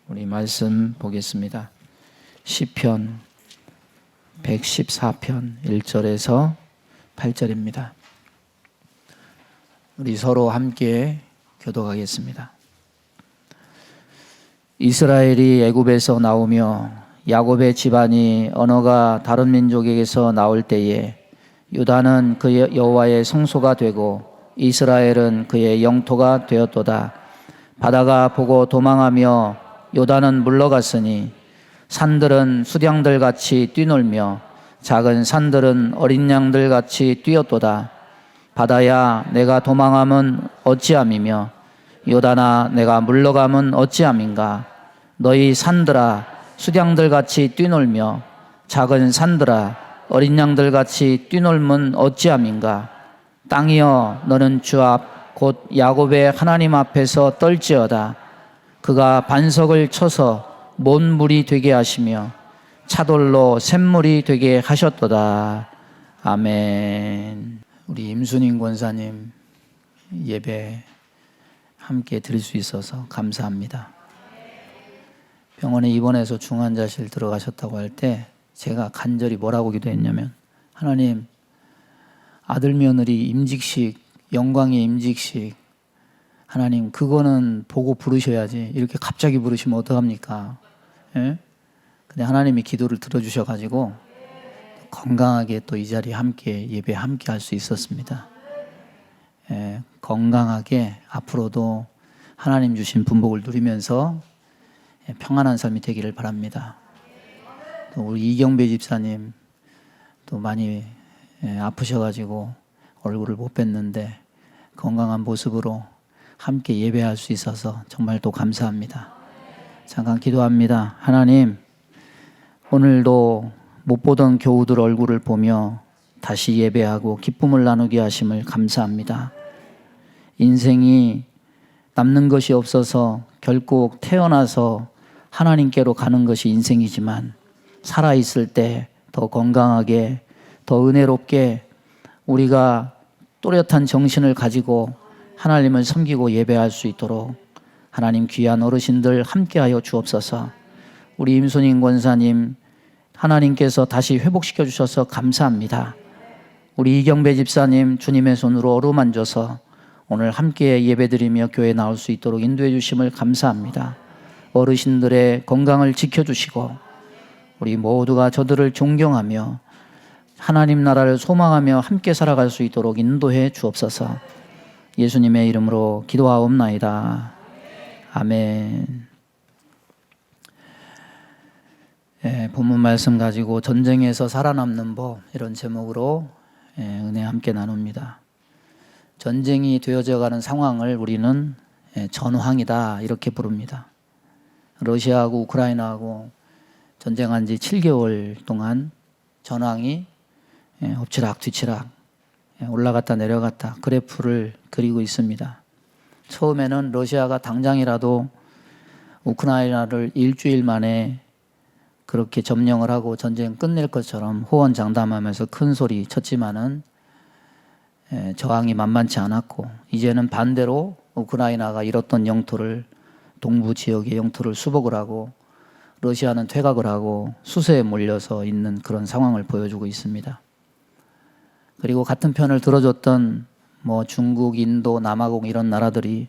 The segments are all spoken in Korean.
우리 말씀 보겠습니다. 시편 114편 1절에서 8절입니다. 우리 서로 함께 교독하겠습니다. 이스라엘이 애굽에서 나오며 야곱의 집안이 언어가 다른 민족에게서 나올 때에 유다는 그의 여호와의 성소가 되고 이스라엘은 그의 영토가 되었도다. 바다가 보고 도망하며 요단은 물러갔으니 산들은 수량들 같이 뛰놀며 작은 산들은 어린 양들 같이 뛰었도다. 바다야 내가 도망함은 어찌함이며 요단아 내가 물러감은 어찌함인가. 너희 산들아 수량들 같이 뛰놀며 작은 산들아 어린 양들 같이 뛰놀면 어찌함인가. 땅이여 너는 주 앞 곧 야곱의 하나님 앞에서 떨지어다. 그가 반석을 쳐서 몬 물이 되게 하시며 차돌로 샘물이 되게 하셨도다. 아멘. 우리 임순인 권사님 예배 함께 드릴 수 있어서 감사합니다. 병원에 입원해서 중환자실 들어가셨다고 할 때 제가 간절히 뭐라고 기도했냐면, 하나님 아들 며느리 임직식, 영광의 임직식, 하나님 그거는 보고 부르셔야지 이렇게 갑자기 부르시면 어떡합니까? 예? 근데 하나님이 기도를 들어주셔가지고 건강하게 또 이 자리에 함께 예배 함께 할 수 있었습니다. 예, 건강하게 앞으로도 하나님 주신 분복을 누리면서 평안한 삶이 되기를 바랍니다. 또 우리 이경배 집사님 또 많이 아프셔가지고 얼굴을 못 뵀는데 건강한 모습으로 함께 예배할 수 있어서 정말 또 감사합니다. 잠깐 기도합니다. 하나님, 오늘도 못 보던 교우들 얼굴을 보며 다시 예배하고 기쁨을 나누게 하심을 감사합니다. 인생이 남는 것이 없어서 결국 태어나서 하나님께로 가는 것이 인생이지만 살아있을 때 더 건강하게, 더 은혜롭게 우리가 또렷한 정신을 가지고 하나님을 섬기고 예배할 수 있도록 하나님 귀한 어르신들 함께하여 주옵소서. 우리 임순인 권사님 하나님께서 다시 회복시켜 주셔서 감사합니다. 우리 이경배 집사님 주님의 손으로 어루만져서 오늘 함께 예배드리며 교회에 나올 수 있도록 인도해 주심을 감사합니다. 어르신들의 건강을 지켜주시고 우리 모두가 저들을 존경하며 하나님 나라를 소망하며 함께 살아갈 수 있도록 인도해 주옵소서. 예수님의 이름으로 기도하옵나이다. 아멘. 본문 말씀 가지고 전쟁에서 살아남는 법, 이런 제목으로 은혜 함께 나눕니다. 전쟁이 되어져 가는 상황을 우리는 전황이다 이렇게 부릅니다. 러시아하고 우크라이나하고 전쟁한 지 7개월 동안 전황이 엎치락 뒤치락 올라갔다 내려갔다 그래프를 그리고 있습니다. 처음에는 러시아가 당장이라도 우크라이나를 일주일 만에 그렇게 점령을 하고 전쟁 끝낼 것처럼 호언장담하면서 큰 소리 쳤지만은 저항이 만만치 않았고, 이제는 반대로 우크라이나가 잃었던 영토를, 동부 지역의 영토를 수복을 하고 러시아는 퇴각을 하고 수세에 몰려서 있는 그런 상황을 보여주고 있습니다. 그리고 같은 편을 들어줬던 중국, 인도, 남아공 이런 나라들이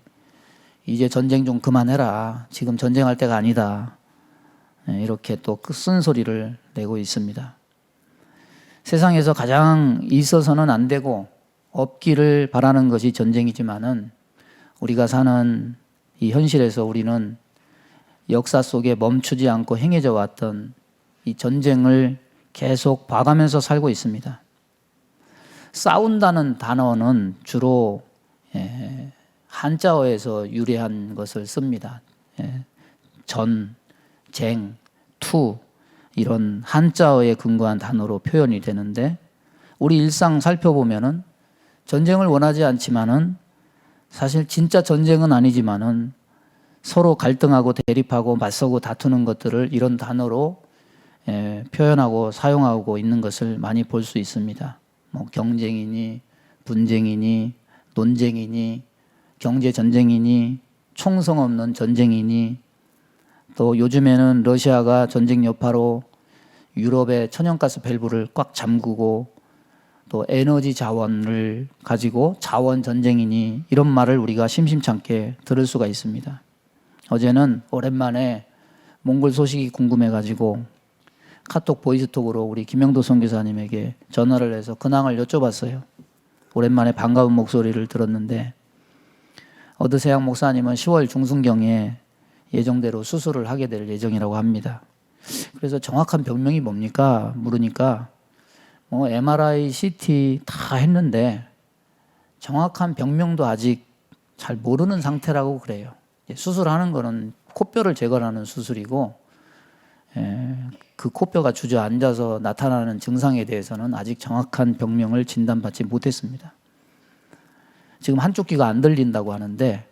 이제 전쟁 좀 그만해라, 지금 전쟁할 때가 아니다, 이렇게 또 쓴소리를 내고 있습니다. 세상에서 가장 있어서는 안 되고 없기를 바라는 것이 전쟁이지만은 우리가 사는 이 현실에서 우리는 역사 속에 멈추지 않고 행해져 왔던 이 전쟁을 계속 봐가면서 살고 있습니다. 싸운다는 단어는 주로 한자어에서 유래한 것을 씁니다. 전, 쟁, 투 이런 한자어에 근거한 단어로 표현이 되는데, 우리 일상 살펴보면은 전쟁을 원하지 않지만은 사실 진짜 전쟁은 아니지만은 서로 갈등하고 대립하고 맞서고 다투는 것들을 이런 단어로 표현하고 사용하고 있는 것을 많이 볼 수 있습니다. 경쟁이니 분쟁이니 논쟁이니 경제전쟁이니 총성 없는 전쟁이니 또 요즘에는 러시아가 전쟁 여파로 유럽의 천연가스 밸브를 꽉 잠그고 또 에너지 자원을 가지고 자원 전쟁이니 이런 말을 우리가 심심찮게 들을 수가 있습니다. 어제는 오랜만에 몽골 소식이 궁금해가지고 카톡 보이스톡으로 우리 김영도 선교사님에게 전화를 해서 근황을 여쭤봤어요. 오랜만에 반가운 목소리를 들었는데 어드세양 목사님은 10월 중순경에 예정대로 수술을 하게 될 예정이라고 합니다. 그래서 정확한 병명이 뭡니까? 물으니까 MRI, CT 다 했는데 정확한 병명도 아직 잘 모르는 상태라고 그래요. 수술하는 거는 코뼈를 제거하는 수술이고 그 코뼈가 주저앉아서 나타나는 증상에 대해서는 아직 정확한 병명을 진단받지 못했습니다. 지금 한쪽 귀가 안 들린다고 하는데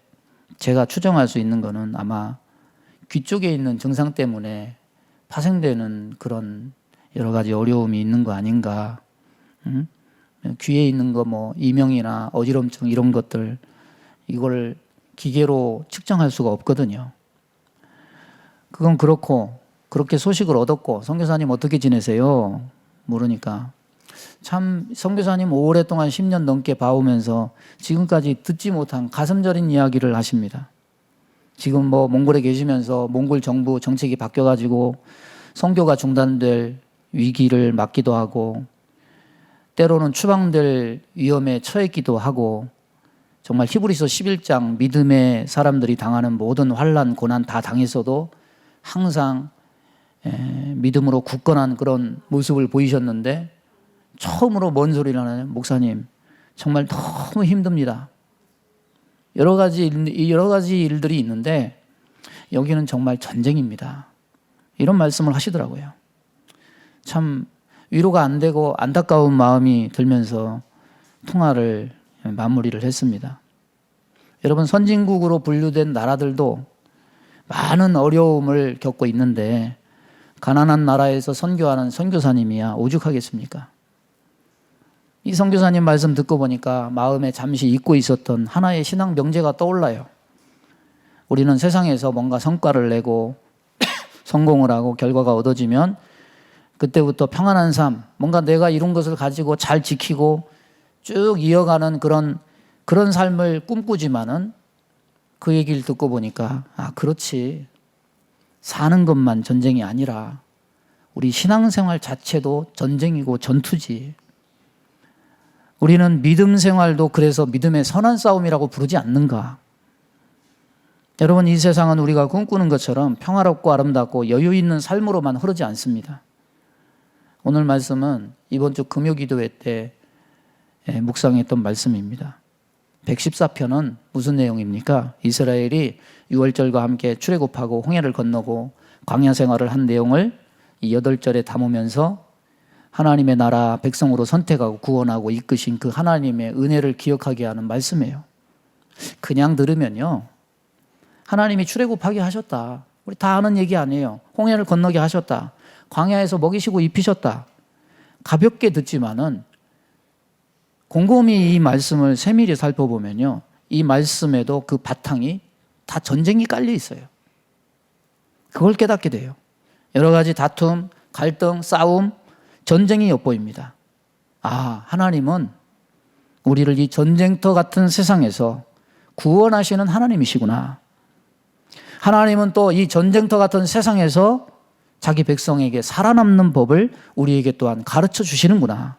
제가 추정할 수 있는 거는 아마 귀 쪽에 있는 증상 때문에 파생되는 그런 여러 가지 어려움이 있는 거 아닌가. 귀에 있는 거 이명이나 어지럼증 이런 것들 이걸 기계로 측정할 수가 없거든요. 그건 그렇고 그렇게 소식을 얻었고 선교사님 어떻게 지내세요? 물으니까 참 선교사님 오랫동안 10년 넘게 봐오면서 지금까지 듣지 못한 가슴 저린 이야기를 하십니다. 지금 몽골에 계시면서 몽골 정부 정책이 바뀌어가지고 선교가 중단될 위기를 맞기도 하고 때로는 추방될 위험에 처했기도 하고 정말 히브리서 11장 믿음의 사람들이 당하는 모든 환난, 고난 다 당했어도 항상 믿음으로 굳건한 그런 모습을 보이셨는데 처음으로 뭔 소리를 하나요? 목사님 정말 너무 힘듭니다. 여러 가지 일들이 있는데 여기는 정말 전쟁입니다. 이런 말씀을 하시더라고요. 참 위로가 안 되고 안타까운 마음이 들면서 통화를 마무리를 했습니다. 여러분 선진국으로 분류된 나라들도 많은 어려움을 겪고 있는데 가난한 나라에서 선교하는 선교사님이야 오죽하겠습니까? 이 선교사님 말씀 듣고 보니까 마음에 잠시 잊고 있었던 하나의 신앙 명제가 떠올라요. 우리는 세상에서 뭔가 성과를 내고 성공을 하고 결과가 얻어지면 그때부터 평안한 삶, 뭔가 내가 이룬 것을 가지고 잘 지키고 쭉 이어가는 그런 삶을 꿈꾸지만은 그 얘기를 듣고 보니까 그렇지. 사는 것만 전쟁이 아니라 우리 신앙생활 자체도 전쟁이고 전투지. 우리는 믿음 생활도 그래서 믿음의 선한 싸움이라고 부르지 않는가? 여러분 이 세상은 우리가 꿈꾸는 것처럼 평화롭고 아름답고 여유 있는 삶으로만 흐르지 않습니다. 오늘 말씀은 이번 주 금요기도회 때 묵상했던 말씀입니다. 114편은 무슨 내용입니까? 이스라엘이 유월절과 함께 출애굽하고 홍해를 건너고 광야 생활을 한 내용을 이 8절에 담으면서 하나님의 나라 백성으로 선택하고 구원하고 이끄신 그 하나님의 은혜를 기억하게 하는 말씀이에요. 그냥 들으면요. 하나님이 출애굽하게 하셨다. 우리 다 아는 얘기 아니에요. 홍해를 건너게 하셨다. 광야에서 먹이시고 입히셨다. 가볍게 듣지만은 곰곰이 이 말씀을 세밀히 살펴보면요. 이 말씀에도 그 바탕이 다 전쟁이 깔려 있어요. 그걸 깨닫게 돼요. 여러 가지 다툼, 갈등, 싸움, 전쟁이 엿보입니다. 하나님은 우리를 이 전쟁터 같은 세상에서 구원하시는 하나님이시구나. 하나님은 또 이 전쟁터 같은 세상에서 자기 백성에게 살아남는 법을 우리에게 또한 가르쳐 주시는구나.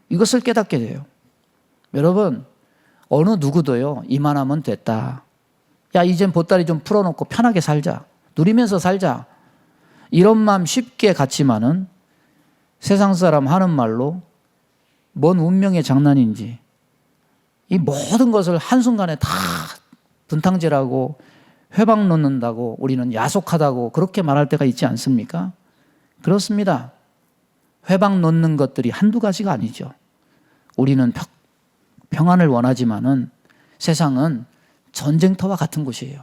이것을 깨닫게 돼요. 여러분, 어느 누구도요, 이만하면 됐다. 야, 이젠 보따리 좀 풀어놓고 편하게 살자. 누리면서 살자. 이런 마음 쉽게 갖지만은 세상 사람 하는 말로 뭔 운명의 장난인지 이 모든 것을 한순간에 다 분탕질하고 회방 놓는다고 우리는 야속하다고 그렇게 말할 때가 있지 않습니까? 그렇습니다. 회방 놓는 것들이 한두 가지가 아니죠. 우리는 평안을 원하지만은 세상은 전쟁터와 같은 곳이에요.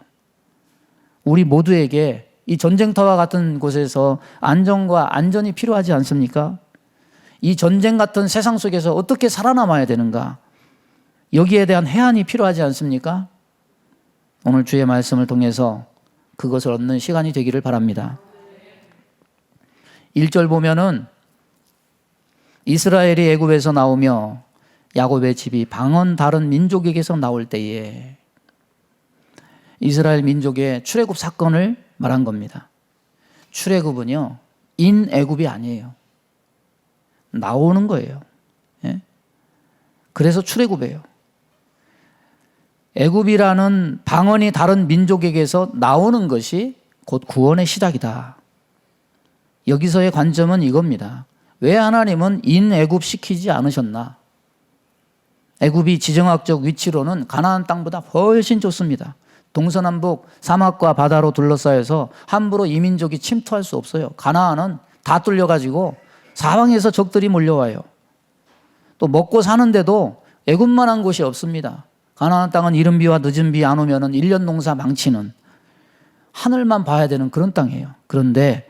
우리 모두에게 이 전쟁터와 같은 곳에서 안정과 안전이 필요하지 않습니까? 이 전쟁 같은 세상 속에서 어떻게 살아남아야 되는가? 여기에 대한 해안이 필요하지 않습니까? 오늘 주의 말씀을 통해서 그것을 얻는 시간이 되기를 바랍니다. 1절 보면은 이스라엘이 애굽에서 나오며 야곱의 집이 방언 다른 민족에게서 나올 때에, 이스라엘 민족의 출애굽 사건을 말한 겁니다. 출애굽은요, 인애굽이 아니에요. 나오는 거예요. 예? 그래서 출애굽이에요. 애굽이라는 방언이 다른 민족에게서 나오는 것이 곧 구원의 시작이다. 여기서의 관점은 이겁니다. 왜 하나님은 인애굽 시키지 않으셨나? 애굽이 지정학적 위치로는 가나안 땅보다 훨씬 좋습니다. 동서남북 사막과 바다로 둘러싸여서 함부로 이민족이 침투할 수 없어요. 가나안은 다 뚫려가지고 사방에서 적들이 몰려와요. 또 먹고 사는데도 애굽만한 곳이 없습니다. 가나안 땅은 이른 비와 늦은 비 안 오면은 1년 농사 망치는, 하늘만 봐야 되는 그런 땅이에요. 그런데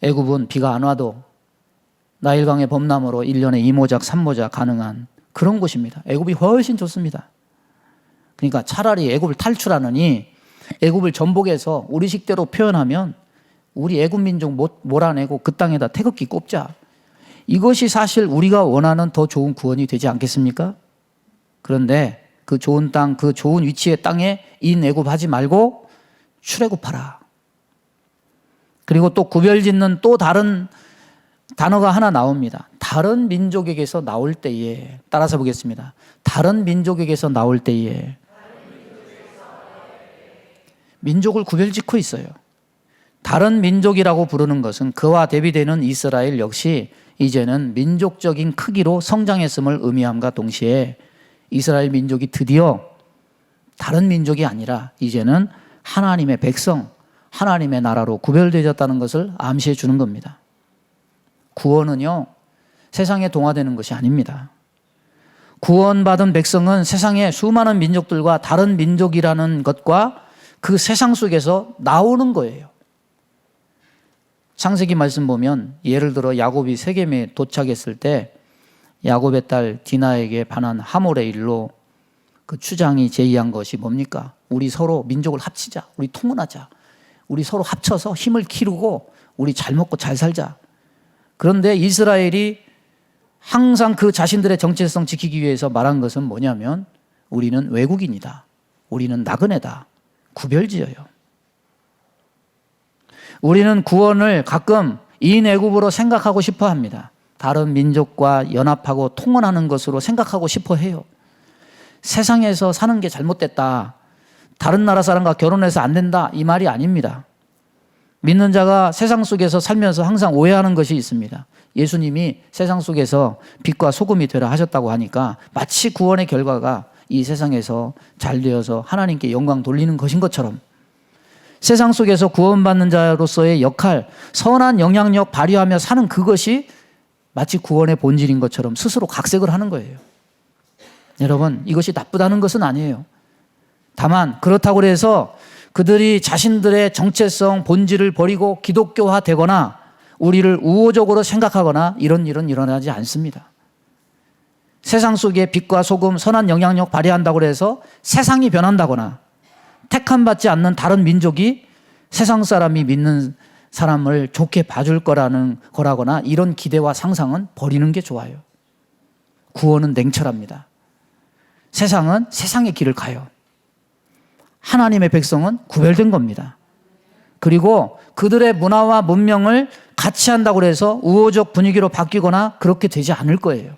애굽은 비가 안 와도 나일강의 범람으로 1년에 2모작 3모작 가능한 그런 곳입니다. 애굽이 훨씬 좋습니다. 그러니까 차라리 애굽을 탈출하느니 애굽을 전복해서 우리 식대로 표현하면 우리 애굽 민족 몰아내고 그 땅에다 태극기 꼽자. 이것이 사실 우리가 원하는 더 좋은 구원이 되지 않겠습니까? 그런데 그 좋은 땅, 그 좋은 위치의 땅에 인애굽하지 말고 출애굽하라. 그리고 또 구별짓는 또 다른 단어가 하나 나옵니다. 다른 민족에게서 나올 때에, 따라서 보겠습니다. 다른 민족에게서 나올 때에, 민족을 구별짓고 있어요. 다른 민족이라고 부르는 것은 그와 대비되는 이스라엘 역시 이제는 민족적인 크기로 성장했음을 의미함과 동시에 이스라엘 민족이 드디어 다른 민족이 아니라 이제는 하나님의 백성, 하나님의 나라로 구별되어졌다는 것을 암시해 주는 겁니다. 구원은요, 세상에 동화되는 것이 아닙니다. 구원받은 백성은 세상의 수많은 민족들과 다른 민족이라는 것과 그 세상 속에서 나오는 거예요. 창세기 말씀 보면 예를 들어 야곱이 세겜에 도착했을 때 야곱의 딸 디나에게 반한 하몰의 일로 그 추장이 제의한 것이 뭡니까? 우리 서로 민족을 합치자. 우리 통혼하자. 우리 서로 합쳐서 힘을 기르고 우리 잘 먹고 잘 살자. 그런데 이스라엘이 항상 그 자신들의 정체성 지키기 위해서 말한 것은 뭐냐면 우리는 외국인이다. 우리는 나그네다. 구별지어요. 우리는 구원을 가끔 인애굽으로 생각하고 싶어 합니다. 다른 민족과 연합하고 통혼하는 것으로 생각하고 싶어 해요. 세상에서 사는 게 잘못됐다. 다른 나라 사람과 결혼해서 안 된다. 이 말이 아닙니다. 믿는 자가 세상 속에서 살면서 항상 오해하는 것이 있습니다. 예수님이 세상 속에서 빛과 소금이 되라 하셨다고 하니까 마치 구원의 결과가 이 세상에서 잘 되어서 하나님께 영광 돌리는 것인 것처럼 세상 속에서 구원받는 자로서의 역할, 선한 영향력 발휘하며 사는 그것이 마치 구원의 본질인 것처럼 스스로 각색을 하는 거예요. 여러분, 이것이 나쁘다는 것은 아니에요. 다만 그렇다고 해서 그들이 자신들의 정체성, 본질을 버리고 기독교화 되거나 우리를 우호적으로 생각하거나 이런 일은 일어나지 않습니다. 세상 속에 빛과 소금, 선한 영향력 발휘한다고 해서 세상이 변한다거나 택함받지 않는 다른 민족이 세상 사람이 믿는 사람을 좋게 봐줄 거라거나 이런 기대와 상상은 버리는 게 좋아요. 구원은 냉철합니다. 세상은 세상의 길을 가요. 하나님의 백성은 구별된 겁니다. 그리고 그들의 문화와 문명을 같이 한다고 해서 우호적 분위기로 바뀌거나 그렇게 되지 않을 거예요.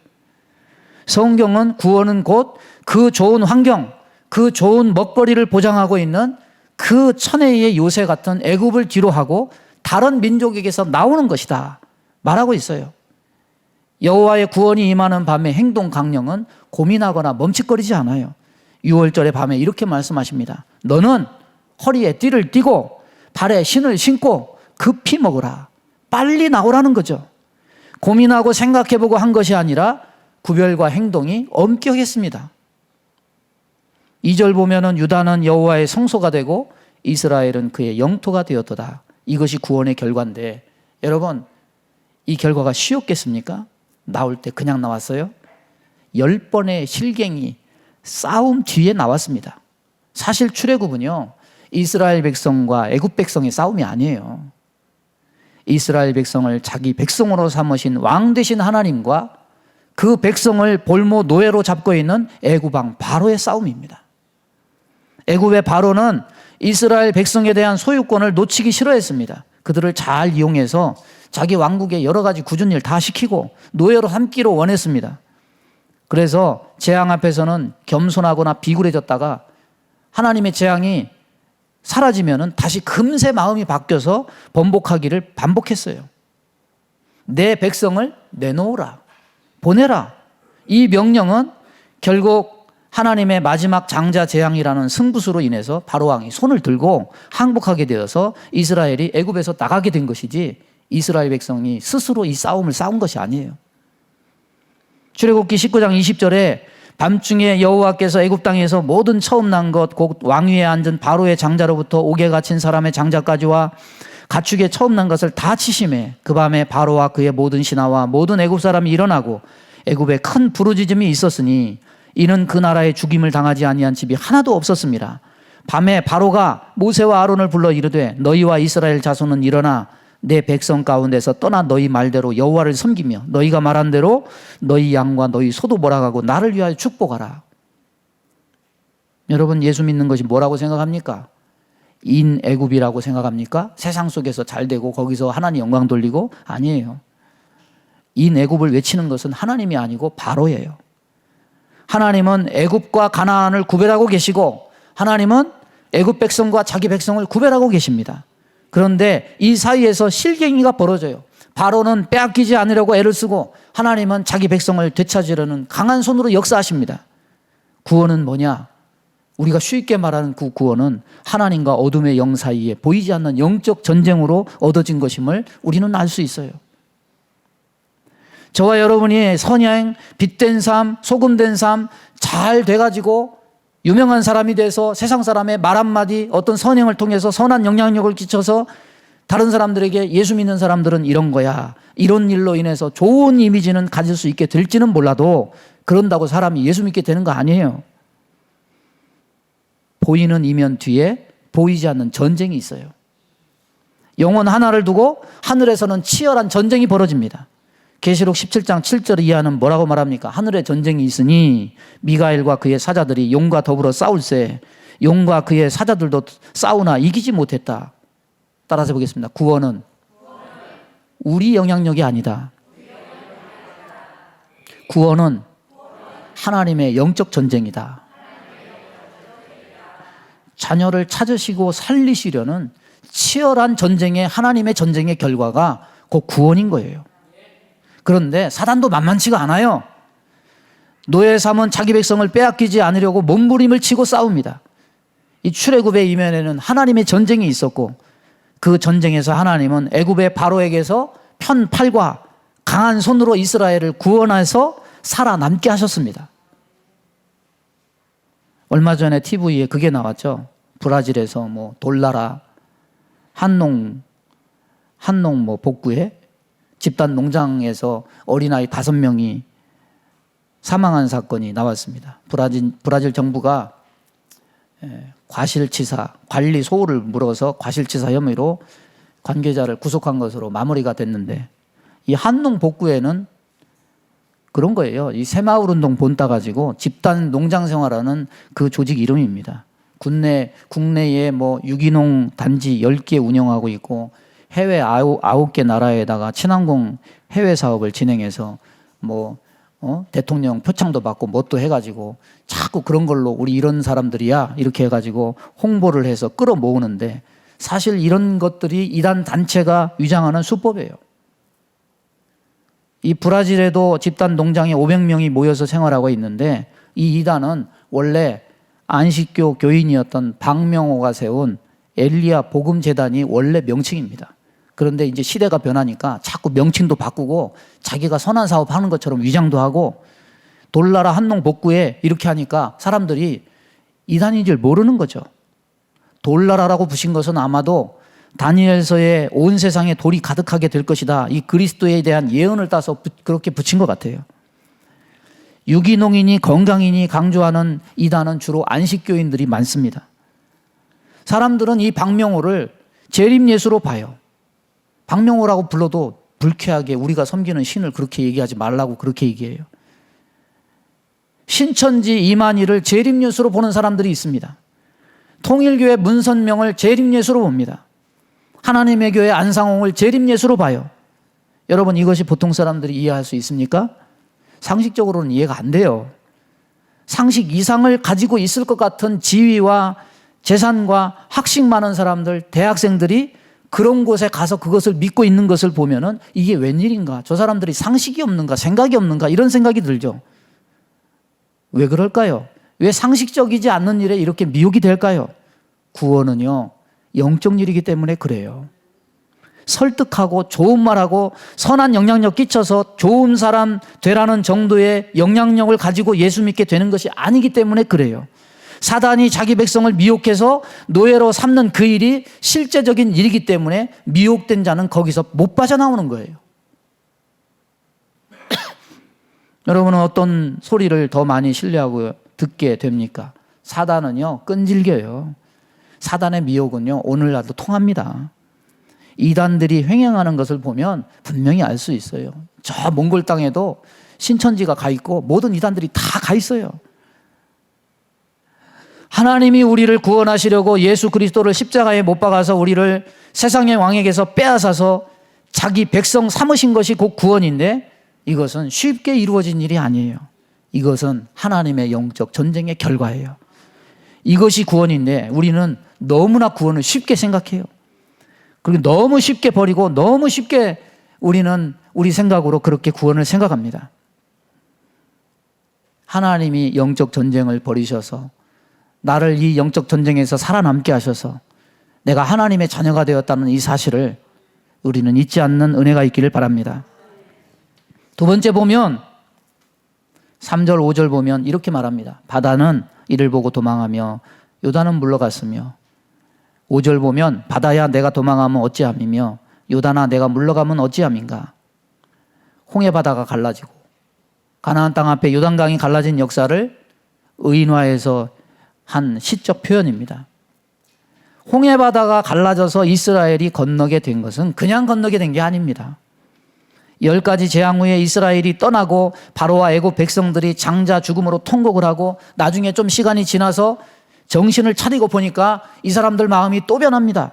성경은 구원은 곧 그 좋은 환경, 그 좋은 먹거리를 보장하고 있는 그 천혜의 요새 같은 애굽을 뒤로하고 다른 민족에게서 나오는 것이다 말하고 있어요. 여호와의 구원이 임하는 밤의 행동 강령은 고민하거나 멈칫거리지 않아요. 6월절의 밤에 이렇게 말씀하십니다. 너는 허리에 띠를 띠고 발에 신을 신고 급히 먹으라. 빨리 나오라는 거죠. 고민하고 생각해보고 한 것이 아니라 구별과 행동이 엄격했습니다. 2절 보면은 유다는 여호와의 성소가 되고 이스라엘은 그의 영토가 되었도다. 이것이 구원의 결과인데 여러분, 이 결과가 쉬웠겠습니까? 나올 때 그냥 나왔어요? 10번의 실갱이 싸움 뒤에 나왔습니다. 사실 출애굽은요, 이스라엘 백성과 애굽 백성의 싸움이 아니에요. 이스라엘 백성을 자기 백성으로 삼으신 왕 되신 하나님과 그 백성을 볼모 노예로 잡고 있는 애굽 왕 바로의 싸움입니다. 애굽의 바로는 이스라엘 백성에 대한 소유권을 놓치기 싫어했습니다. 그들을 잘 이용해서 자기 왕국에 여러 가지 굳은 일 다 시키고 노예로 삼기로 원했습니다. 그래서 재앙 앞에서는 겸손하거나 비굴해졌다가 하나님의 재앙이 사라지면은 다시 금세 마음이 바뀌어서 번복하기를 반복했어요. 내 백성을 내놓으라, 보내라. 이 명령은 결국 하나님의 마지막 장자 재앙이라는 승부수로 인해서 바로 왕이 손을 들고 항복하게 되어서 이스라엘이 애굽에서 나가게 된 것이지, 이스라엘 백성이 스스로 이 싸움을 싸운 것이 아니에요. 출애굽기 19장 20절에 밤중에 여호와께서 애굽 땅에서 모든 처음 난 것 곧 왕위에 앉은 바로의 장자로부터 옥에 갇힌 사람의 장자까지와 가축의 처음 난 것을 다 치심해 그 밤에 바로와 그의 모든 신하와 모든 애굽 사람이 일어나고 애굽에 큰 부르짖음이 있었으니 이는 그 나라에 죽임을 당하지 아니한 집이 하나도 없었습니다. 밤에 바로가 모세와 아론을 불러 이르되 너희와 이스라엘 자손은 일어나 내 백성 가운데서 떠나 너희 말대로 여호와를 섬기며 너희가 말한 대로 너희 양과 너희 소도 몰아가고 나를 위하여 축복하라. 여러분, 예수 믿는 것이 뭐라고 생각합니까? 인애굽이라고 생각합니까? 세상 속에서 잘 되고 거기서 하나님 영광 돌리고? 아니에요. 인애굽을 외치는 것은 하나님이 아니고 바로예요. 하나님은 애굽과 가나안을 구별하고 계시고 하나님은 애굽 백성과 자기 백성을 구별하고 계십니다. 그런데 이 사이에서 실갱이가 벌어져요. 바로는 빼앗기지 않으려고 애를 쓰고 하나님은 자기 백성을 되찾으려는 강한 손으로 역사하십니다. 구원은 뭐냐? 우리가 쉽게 말하는 그 구원은 하나님과 어둠의 영 사이에 보이지 않는 영적 전쟁으로 얻어진 것임을 우리는 알 수 있어요. 저와 여러분이 선행, 빛된 삶, 소금된 삶 잘 돼가지고 유명한 사람이 돼서 세상 사람의 말 한마디, 어떤 선행을 통해서 선한 영향력을 끼쳐서 다른 사람들에게 예수 믿는 사람들은 이런 거야, 이런 일로 인해서 좋은 이미지는 가질 수 있게 될지는 몰라도 그런다고 사람이 예수 믿게 되는 거 아니에요. 보이는 이면 뒤에 보이지 않는 전쟁이 있어요. 영혼 하나를 두고 하늘에서는 치열한 전쟁이 벌어집니다. 계시록 17장 7절 이하는 뭐라고 말합니까? 하늘에 전쟁이 있으니 미가엘과 그의 사자들이 용과 더불어 싸울세 용과 그의 사자들도 싸우나 이기지 못했다. 따라서 보겠습니다. 구원은 우리 영향력이 아니다. 구원은 하나님의 영적 전쟁이다. 자녀를 찾으시고 살리시려는 치열한 전쟁의 하나님의 전쟁의 결과가 곧 구원인 거예요. 그런데 사단도 만만치가 않아요. 노예 삼은 자기 백성을 빼앗기지 않으려고 몸부림을 치고 싸웁니다. 이 출애굽의 이면에는 하나님의 전쟁이 있었고 그 전쟁에서 하나님은 애굽의 바로에게서 편팔과 강한 손으로 이스라엘을 구원해서 살아남게 하셨습니다. 얼마 전에 TV에 그게 나왔죠. 브라질에서 뭐 돌나라 한농 뭐 복구에 집단 농장에서 어린아이 5명이 사망한 사건이 나왔습니다. 브라질 정부가 과실치사, 관리 소홀을 물어서 과실치사 혐의로 관계자를 구속한 것으로 마무리가 됐는데 이 한농 복구에는 그런 거예요. 이 새마을운동 본따 가지고 집단 농장 생활하는 그 조직 이름입니다. 국내에 뭐 유기농 단지 10개 운영하고 있고 해외 9개 나라에다가 친환경 해외 사업을 진행해서 뭐 대통령 표창도 받고 뭣도 해가지고 자꾸 그런 걸로 우리 이런 사람들이야 이렇게 해가지고 홍보를 해서 끌어모으는데 사실 이런 것들이 이단 단체가 위장하는 수법이에요. 이 브라질에도 집단 농장에 500명이 모여서 생활하고 있는데 이 이단은 원래 안식교 교인이었던 박명호가 세운 엘리야 복음재단이 원래 명칭입니다. 그런데 이제 시대가 변하니까 자꾸 명칭도 바꾸고 자기가 선한 사업 하는 것처럼 위장도 하고 돌나라 한농 복구에 이렇게 하니까 사람들이 이단인 줄 모르는 거죠. 돌나라라고 부신 것은 아마도 다니엘서에 온 세상에 돌이 가득하게 될 것이다. 이 그리스도에 대한 예언을 따서 그렇게 붙인 것 같아요. 유기농이니 건강이니 강조하는 이단은 주로 안식교인들이 많습니다. 사람들은 이 박명호를 재림예수로 봐요. 박명호라고 불러도 불쾌하게 우리가 섬기는 신을 그렇게 얘기하지 말라고 그렇게 얘기해요. 신천지 이만희를 재림예수로 보는 사람들이 있습니다. 통일교회 문선명을 재림예수로 봅니다. 하나님의 교회 안상홍을 재림예수로 봐요. 여러분, 이것이 보통 사람들이 이해할 수 있습니까? 상식적으로는 이해가 안 돼요. 상식 이상을 가지고 있을 것 같은 지위와 재산과 학식 많은 사람들, 대학생들이 그런 곳에 가서 그것을 믿고 있는 것을 보면은 이게 웬일인가? 저 사람들이 상식이 없는가? 생각이 없는가? 이런 생각이 들죠. 왜 그럴까요? 왜 상식적이지 않는 일에 이렇게 미혹이 될까요? 구원은요, 영적 일이기 때문에 그래요. 설득하고 좋은 말하고 선한 영향력 끼쳐서 좋은 사람 되라는 정도의 영향력을 가지고 예수 믿게 되는 것이 아니기 때문에 그래요. 사단이 자기 백성을 미혹해서 노예로 삼는 그 일이 실제적인 일이기 때문에 미혹된 자는 거기서 못 빠져나오는 거예요. 여러분은 어떤 소리를 더 많이 신뢰하고 듣게 됩니까? 사단은요, 끈질겨요. 사단의 미혹은요, 오늘날도 통합니다. 이단들이 횡행하는 것을 보면 분명히 알 수 있어요. 저 몽골 땅에도 신천지가 가 있고 모든 이단들이 다 가 있어요. 하나님이 우리를 구원하시려고 예수 그리스도를 십자가에 못 박아서 우리를 세상의 왕에게서 빼앗아서 자기 백성 삼으신 것이 곧 구원인데, 이것은 쉽게 이루어진 일이 아니에요. 이것은 하나님의 영적 전쟁의 결과예요. 이것이 구원인데 우리는 너무나 구원을 쉽게 생각해요. 그리고 너무 쉽게 버리고 너무 쉽게 우리는 우리 생각으로 그렇게 구원을 생각합니다. 하나님이 영적 전쟁을 벌이셔서 나를 이 영적 전쟁에서 살아남게 하셔서 내가 하나님의 자녀가 되었다는 이 사실을 우리는 잊지 않는 은혜가 있기를 바랍니다. 두 번째 보면 3절 5절 보면 이렇게 말합니다. 바다는 이를 보고 도망하며 요단은 물러갔으며, 5절 보면 바다야 내가 도망하면 어찌함이며 요단아 내가 물러가면 어찌함인가. 홍해 바다가 갈라지고 가나안 땅 앞에 요단강이 갈라진 역사를 의인화해서 한 시적 표현입니다. 홍해 바다가 갈라져서 이스라엘이 건너게 된 것은 그냥 건너게 된 게 아닙니다. 10가지 재앙 후에 이스라엘이 떠나고 바로와 애굽 백성들이 장자 죽음으로 통곡을 하고 나중에 좀 시간이 지나서 정신을 차리고 보니까 이 사람들 마음이 또 변합니다.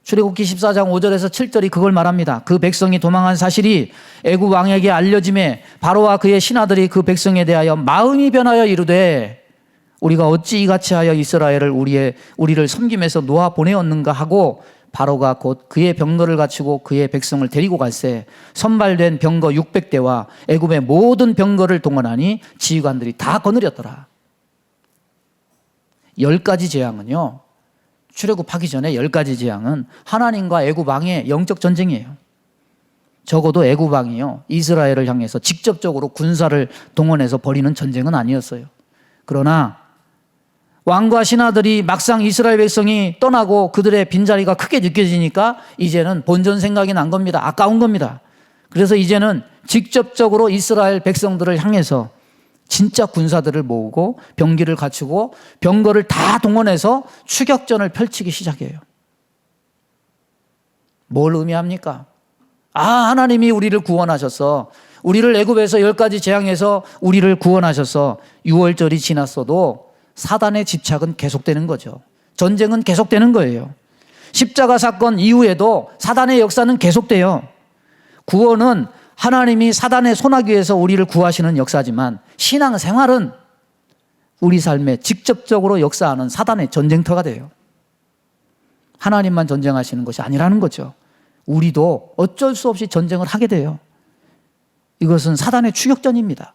출애굽기 14장 5절에서 7절이 그걸 말합니다. 그 백성이 도망한 사실이 애굽 왕에게 알려짐에 바로와 그의 신하들이 그 백성에 대하여 마음이 변하여 이르되 우리가 어찌 이같이 하여 이스라엘을 우리를 섬김에서 놓아 보내었는가 하고, 바로가 곧 그의 병거를 갖추고 그의 백성을 데리고 갈새 선발된 병거 600대와 애굽의 모든 병거를 동원하니 지휘관들이 다 거느렸더라. 10가지 재앙은요, 출애굽하기 전에 10가지 재앙은 하나님과 애굽 왕의 영적 전쟁이에요. 적어도 애굽 왕이요, 이스라엘을 향해서 직접적으로 군사를 동원해서 벌이는 전쟁은 아니었어요. 그러나 왕과 신하들이 막상 이스라엘 백성이 떠나고 그들의 빈자리가 크게 느껴지니까 이제는 본전 생각이 난 겁니다. 아까운 겁니다. 그래서 이제는 직접적으로 이스라엘 백성들을 향해서 진짜 군사들을 모으고 병기를 갖추고 병거를 다 동원해서 추격전을 펼치기 시작해요. 뭘 의미합니까? 하나님이 우리를 구원하셔서, 우리를 애굽에서 10가지 재앙에서 우리를 구원하셔서 6월절이 지났어도 사단의 집착은 계속되는 거죠. 전쟁은 계속되는 거예요. 십자가 사건 이후에도 사단의 역사는 계속돼요. 구원은 하나님이 사단의 손아귀에서 우리를 구하시는 역사지만, 신앙생활은 우리 삶에 직접적으로 역사하는 사단의 전쟁터가 돼요. 하나님만 전쟁하시는 것이 아니라는 거죠. 우리도 어쩔 수 없이 전쟁을 하게 돼요. 이것은 사단의 추격전입니다.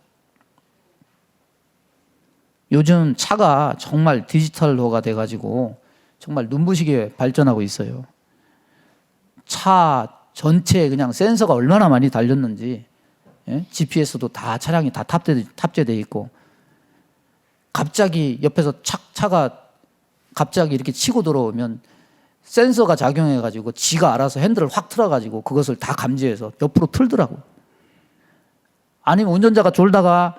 요즘 차가 정말 디지털로가 돼가지고 정말 눈부시게 발전하고 있어요. 차 전체에 그냥 센서가 얼마나 많이 달렸는지, GPS도 다 차량이 다 탑재되어 있고, 갑자기 옆에서 차가 갑자기 이렇게 치고 들어오면 센서가 작용해가지고 지가 알아서 핸들을 확 틀어가지고 그것을 다 감지해서 옆으로 틀더라고. 아니면 운전자가 졸다가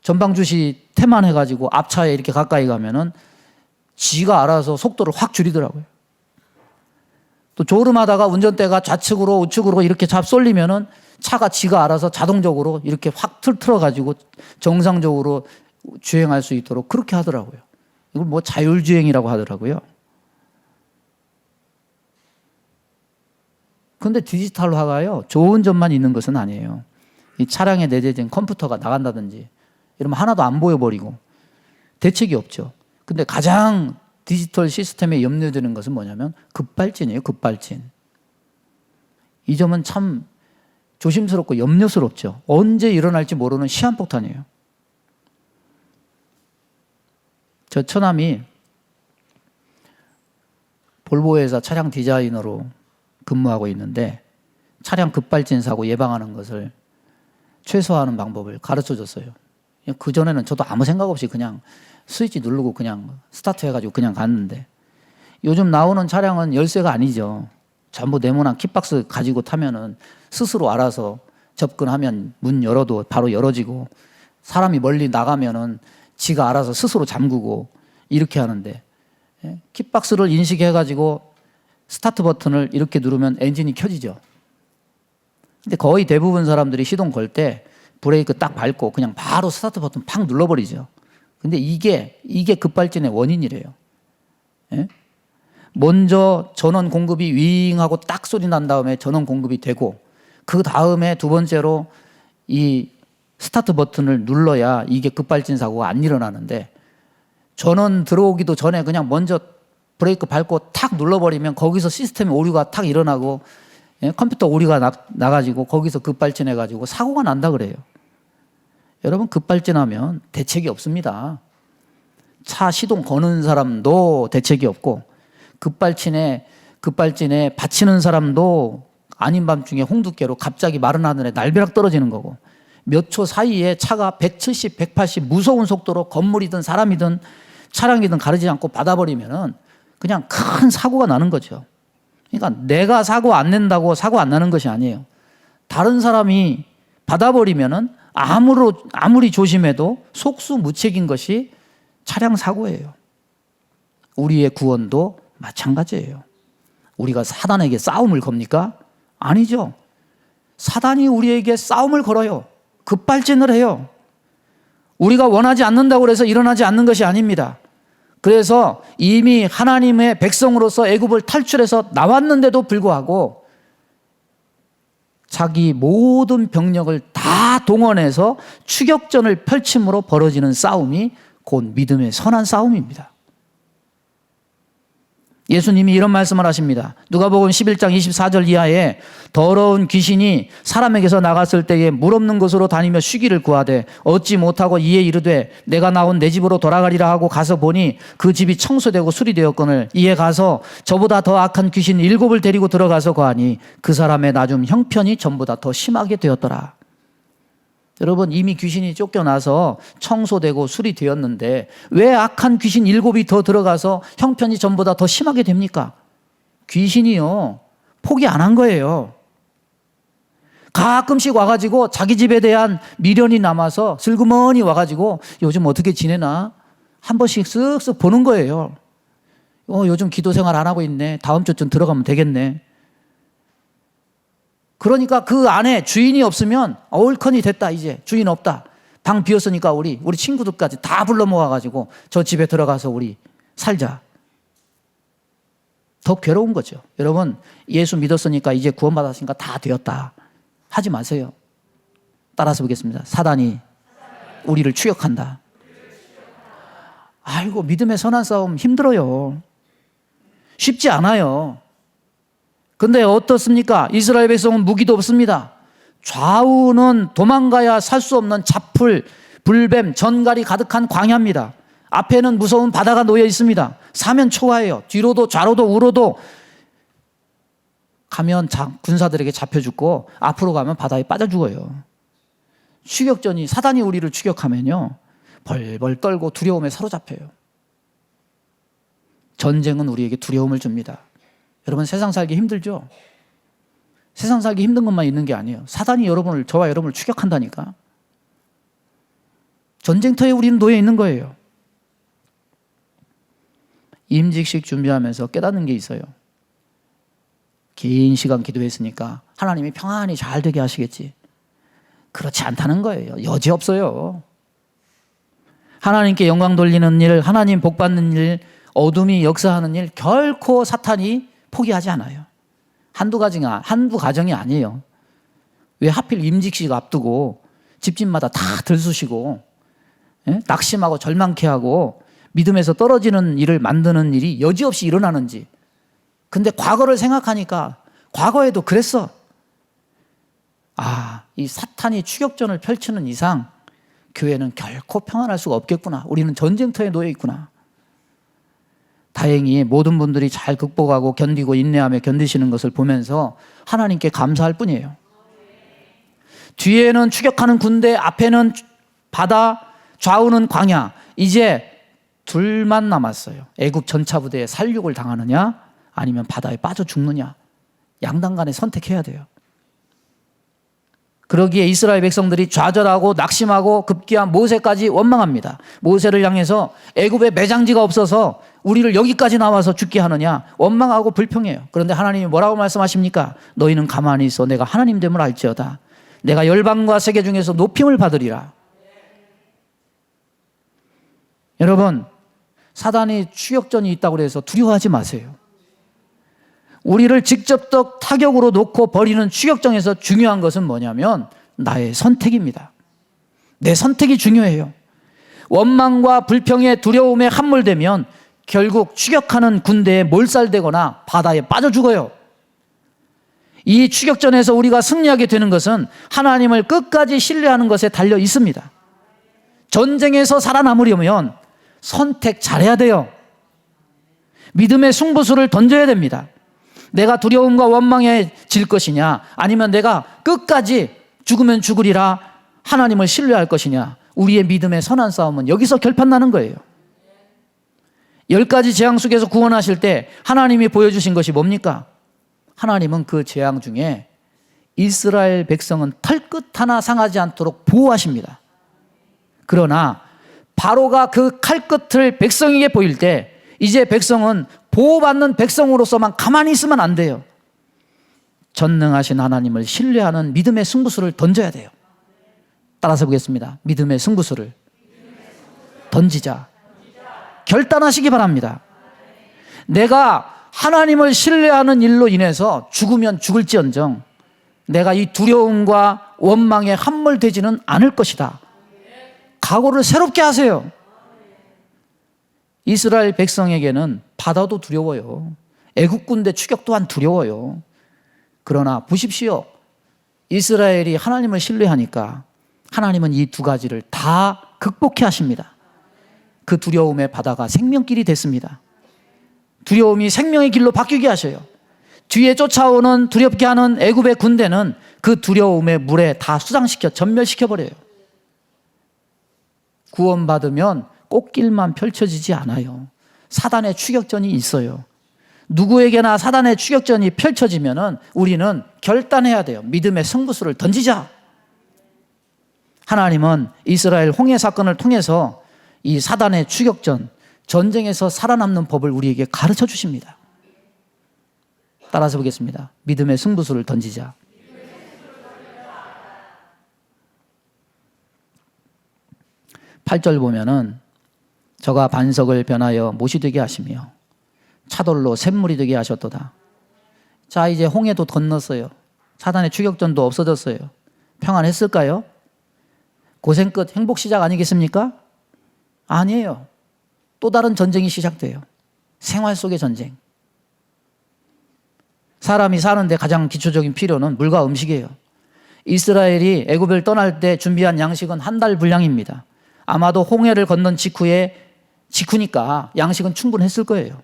전방주시 태만해가지고 앞차에 이렇게 가까이 가면은 지가 알아서 속도를 확 줄이더라고요. 또 졸음하다가 운전대가 좌측으로 우측으로 이렇게 쏠리면은 차가 지가 알아서 자동적으로 이렇게 확 틀어가지고 정상적으로 주행할 수 있도록 그렇게 하더라고요. 이걸 뭐 자율주행이라고 하더라고요. 근데 디지털화가요, 좋은 점만 있는 것은 아니에요. 이 차량에 내재된 컴퓨터가 나간다든지 이러면 하나도 안 보여버리고 대책이 없죠. 근데 가장 디지털 시스템에 염려되는 것은 뭐냐면 급발진이에요. 급발진. 이 점은 참 조심스럽고 염려스럽죠. 언제 일어날지 모르는 시한폭탄이에요. 저 처남이 볼보 회사 차량 디자이너로 근무하고 있는데 차량 급발진 사고 예방하는 것을 최소화하는 방법을 가르쳐 줬어요. 그전에는 저도 아무 생각 없이 그냥 스위치 누르고 그냥 스타트 해가지고 그냥 갔는데, 요즘 나오는 차량은 열쇠가 아니죠. 전부 네모난 킥박스 가지고 타면은 스스로 알아서 접근하면 문 열어도 바로 열어지고, 사람이 멀리 나가면은 지가 알아서 스스로 잠그고 이렇게 하는데, 킥박스를 인식해가지고 스타트 버튼을 이렇게 누르면 엔진이 켜지죠. 근데 거의 대부분 사람들이 시동 걸 때 브레이크 딱 밟고 그냥 바로 스타트 버튼 팍 눌러버리죠. 근데 이게 급발진의 원인이래요. 예? 먼저 전원 공급이 윙 하고 딱 소리 난 다음에 전원 공급이 되고, 그 다음에 두 번째로 이 스타트 버튼을 눌러야 이게 급발진 사고가 안 일어나는데, 전원 들어오기도 전에 그냥 먼저 브레이크 밟고 탁 눌러버리면 거기서 시스템 오류가 탁 일어나고, 예? 컴퓨터 오류가 나가지고 거기서 급발진해가지고 사고가 난다 그래요. 여러분, 급발진하면 대책이 없습니다. 차 시동 거는 사람도 대책이 없고, 급발진에 받치는 사람도 아닌 밤중에 홍두깨로 갑자기 마른 하늘에 날벼락 떨어지는 거고, 몇 초 사이에 차가 170, 180 무서운 속도로 건물이든 사람이든 차량이든 가리지 않고 받아버리면은 그냥 큰 사고가 나는 거죠. 그러니까 내가 사고 안 낸다고 사고 안 나는 것이 아니에요. 다른 사람이 받아버리면은 아무리 조심해도 속수무책인 것이 차량 사고예요. 우리의 구원도 마찬가지예요. 우리가 사단에게 싸움을 겁니까? 아니죠. 사단이 우리에게 싸움을 걸어요. 급발진을 해요. 우리가 원하지 않는다고 해서 일어나지 않는 것이 아닙니다. 그래서 이미 하나님의 백성으로서 애굽을 탈출해서 나왔는데도 불구하고 자기 모든 병력을 다 동원해서 추격전을 펼침으로 벌어지는 싸움이 곧 믿음의 선한 싸움입니다. 예수님이 이런 말씀을 하십니다. 누가복음 11장 24절 이하에 더러운 귀신이 사람에게서 나갔을 때에 물 없는 곳으로 다니며 쉬기를 구하되 얻지 못하고 이에 이르되 내가 나온 내 집으로 돌아가리라 하고 가서 보니 그 집이 청소되고 수리되었거늘 이에 가서 저보다 더 악한 귀신 7을 데리고 들어가서 거하니 그 사람의 나중 형편이 전보다 더 심하게 되었더라. 여러분, 이미 귀신이 쫓겨나서 청소되고 수리되었는데 왜 악한 귀신 7이 더 들어가서 형편이 전보다 더 심하게 됩니까? 귀신이요, 포기 안 한 거예요. 가끔씩 와가지고 자기 집에 대한 미련이 남아서 슬그머니 와가지고 요즘 어떻게 지내나 한 번씩 쓱쓱 보는 거예요. 요즘 기도 생활 안 하고 있네. 다음 주쯤 들어가면 되겠네. 그러니까 그 안에 주인이 없으면 얼큰이 됐다. 이제 주인 없다. 방 비었으니까 우리 친구들까지 다 불러 모아가지고 저 집에 들어가서 우리 살자. 더 괴로운 거죠. 여러분, 예수 믿었으니까 이제 구원받았으니까 다 되었다 하지 마세요. 따라서 보겠습니다. 사단이 우리를 추격한다. 아이고, 믿음의 선한 싸움 힘들어요. 쉽지 않아요. 근데 어떻습니까? 이스라엘 백성은 무기도 없습니다. 좌우는 도망가야 살 수 없는 잡풀, 불뱀, 전갈이 가득한 광야입니다. 앞에는 무서운 바다가 놓여 있습니다. 사면 초하예요. 뒤로도 좌로도 우로도 가면 군사들에게 잡혀 죽고 앞으로 가면 바다에 빠져 죽어요. 추격전이, 사단이 우리를 추격하면요, 벌벌 떨고 두려움에 사로잡혀요. 전쟁은 우리에게 두려움을 줍니다. 여러분, 세상 살기 힘들죠? 세상 살기 힘든 것만 있는 게 아니에요. 사단이 저와 여러분을 추격한다니까. 전쟁터에 우리는 놓여 있는 거예요. 임직식 준비하면서 깨닫는 게 있어요. 긴 시간 기도했으니까 하나님이 평안히 잘 되게 하시겠지. 그렇지 않다는 거예요. 여지없어요. 하나님께 영광 돌리는 일, 하나님 복 받는 일, 어둠이 역사하는 일 결코 사탄이 포기하지 않아요. 한두 가정이 아니에요. 왜 하필 임직식 앞두고 집집마다 다 들쑤시고 낙심하고 절망케 하고 믿음에서 떨어지는 일을 만드는 일이 여지없이 일어나는지. 근데 과거를 생각하니까 과거에도 그랬어. 이 사탄이 추격전을 펼치는 이상 교회는 결코 평안할 수가 없겠구나. 우리는 전쟁터에 놓여 있구나. 다행히 모든 분들이 잘 극복하고 견디고 인내하며 견디시는 것을 보면서 하나님께 감사할 뿐이에요. 뒤에는 추격하는 군대, 앞에는 바다, 좌우는 광야. 이제 둘만 남았어요. 애굽 전차부대에 살육을 당하느냐 아니면 바다에 빠져 죽느냐. 양당 간에 선택해야 돼요. 그러기에 이스라엘 백성들이 좌절하고 낙심하고 급기야 모세까지 원망합니다. 모세를 향해서 애굽에 매장지가 없어서 우리를 여기까지 나와서 죽게 하느냐 원망하고 불평해요. 그런데 하나님이 뭐라고 말씀하십니까? 너희는 가만히 있어. 내가 하나님 됨을 알지어다. 내가 열방과 세계 중에서 높임을 받으리라. 여러분, 사단이 추격전이 있다고 해서 두려워하지 마세요. 우리를 직접적 타격으로 놓고 버리는 추격전에서 중요한 것은 뭐냐면 나의 선택입니다. 내 선택이 중요해요. 원망과 불평에 두려움에 함몰되면 결국 추격하는 군대에 몰살되거나 바다에 빠져 죽어요. 이 추격전에서 우리가 승리하게 되는 것은 하나님을 끝까지 신뢰하는 것에 달려 있습니다. 전쟁에서 살아남으려면 선택 잘해야 돼요. 믿음의 승부수를 던져야 됩니다. 내가 두려움과 원망에 질 것이냐 아니면 내가 끝까지 죽으면 죽으리라 하나님을 신뢰할 것이냐. 우리의 믿음의 선한 싸움은 여기서 결판나는 거예요. 10가지 재앙 속에서 구원하실 때 하나님이 보여주신 것이 뭡니까? 하나님은 그 재앙 중에 이스라엘 백성은 털끝 하나 상하지 않도록 보호하십니다. 그러나 바로가 그 칼끝을 백성에게 보일 때 이제 백성은 보호받는 백성으로서만 가만히 있으면 안 돼요. 전능하신 하나님을 신뢰하는 믿음의 승부수를 던져야 돼요. 따라서 보겠습니다. 믿음의 승부수를 던지자. 결단하시기 바랍니다. 내가 하나님을 신뢰하는 일로 인해서 죽으면 죽을지언정 내가 이 두려움과 원망에 함몰되지는 않을 것이다. 각오를 새롭게 하세요. 이스라엘 백성에게는 바다도 두려워요. 애국 군대 추격 또한 두려워요. 그러나 보십시오. 이스라엘이 하나님을 신뢰하니까 하나님은 이 두 가지를 다 극복해 하십니다. 그 두려움의 바다가 생명길이 됐습니다. 두려움이 생명의 길로 바뀌게 하셔요. 뒤에 쫓아오는 두렵게 하는 애굽의 군대는 그 두려움의 물에 다 수장시켜 전멸시켜버려요. 구원받으면 꽃길만 펼쳐지지 않아요. 사단의 추격전이 있어요. 누구에게나 사단의 추격전이 펼쳐지면은 우리는 결단해야 돼요. 믿음의 승부수를 던지자. 하나님은 이스라엘 홍해 사건을 통해서 이 사단의 추격전, 전쟁에서 살아남는 법을 우리에게 가르쳐 주십니다. 따라서 보겠습니다. 믿음의 승부수를 던지자. 8절 보면은 저가 반석을 변하여 못이 되게 하시며 차돌로 샘물이 되게 하셨도다. 자, 이제 홍해도 건넜어요. 사단의 추격전도 없어졌어요. 평안했을까요? 고생 끝 행복 시작 아니겠습니까? 아니에요. 또 다른 전쟁이 시작돼요. 생활 속의 전쟁. 사람이 사는데 가장 기초적인 필요는 물과 음식이에요. 이스라엘이 애굽을 떠날 때 준비한 양식은 한 달 분량입니다. 아마도 홍해를 건넌 직후니까 양식은 충분했을 거예요.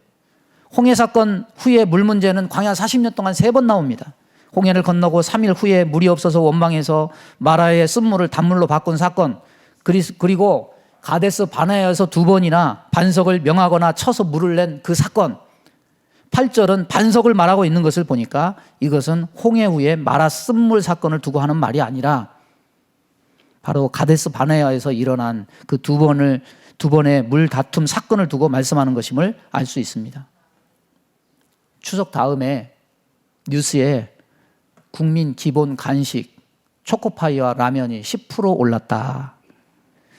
홍해 사건 후에 물 문제는 광야 40년 동안 3번 나옵니다. 홍해를 건너고 3일 후에 물이 없어서 원망해서 마라의 쓴물을 단물로 바꾼 사건, 그리고 가데스 바네아에서 2번이나 반석을 명하거나 쳐서 물을 낸 그 사건. 8절은 반석을 말하고 있는 것을 보니까 이것은 홍해 후에 마라 쓴물 사건을 두고 하는 말이 아니라 바로 가데스 바네아에서 일어난 그 두 번의 물 다툼 사건을 두고 말씀하는 것임을 알 수 있습니다. 추석 다음에 뉴스에 국민 기본 간식 초코파이와 라면이 10% 올랐다.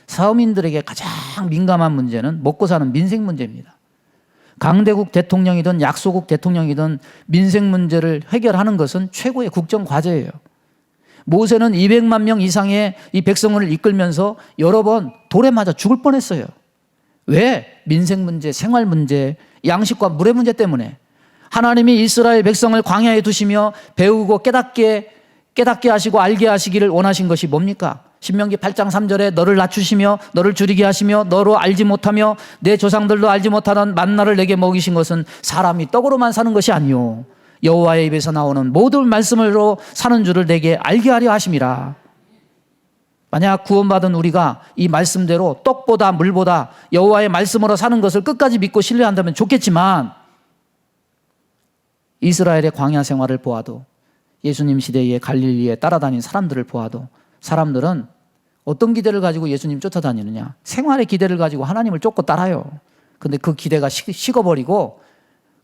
서민들에게 가장 민감한 문제는 먹고 사는 민생 문제입니다. 강대국 대통령이든 약소국 대통령이든 민생 문제를 해결하는 것은 최고의 국정 과제예요. 모세는 200만 명 이상의 이 백성을 이끌면서 여러 번 돌에 맞아 죽을 뻔했어요. 왜? 민생 문제, 생활 문제, 양식과 물의 문제 때문에. 하나님이 이스라엘 백성을 광야에 두시며 배우고 깨닫게 하시고 알게 하시기를 원하신 것이 뭡니까? 신명기 8장 3절에 너를 낮추시며 너를 줄이게 하시며 너로 알지 못하며 내 조상들도 알지 못하는 만나를 내게 먹이신 것은 사람이 떡으로만 사는 것이 아니요 여호와의 입에서 나오는 모든 말씀으로 사는 줄을 내게 알게 하려 하심이라. 만약 구원받은 우리가 이 말씀대로 떡보다 물보다 여호와의 말씀으로 사는 것을 끝까지 믿고 신뢰한다면 좋겠지만, 이스라엘의 광야 생활을 보아도 예수님 시대에 갈릴리에 따라다닌 사람들을 보아도 사람들은 어떤 기대를 가지고 예수님 쫓아다니느냐? 생활의 기대를 가지고 하나님을 쫓고 따라요. 근데 그 기대가 식어버리고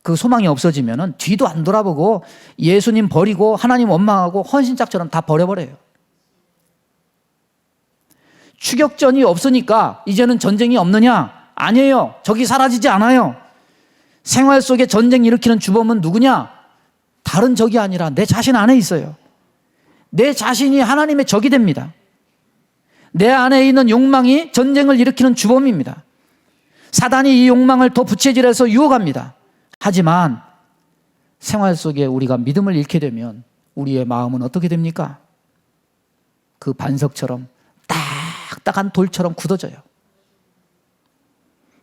그 소망이 없어지면은 뒤도 안 돌아보고 예수님 버리고 하나님 원망하고 헌신짝처럼 다 버려버려요. 추격전이 없으니까 이제는 전쟁이 없느냐? 아니에요. 적이 사라지지 않아요. 생활 속에 전쟁 일으키는 주범은 누구냐? 다른 적이 아니라 내 자신 안에 있어요. 내 자신이 하나님의 적이 됩니다. 내 안에 있는 욕망이 전쟁을 일으키는 주범입니다. 사단이 이 욕망을 더 부채질해서 유혹합니다. 하지만 생활 속에 우리가 믿음을 잃게 되면 우리의 마음은 어떻게 됩니까? 그 반석처럼 딱딱한 돌처럼 굳어져요.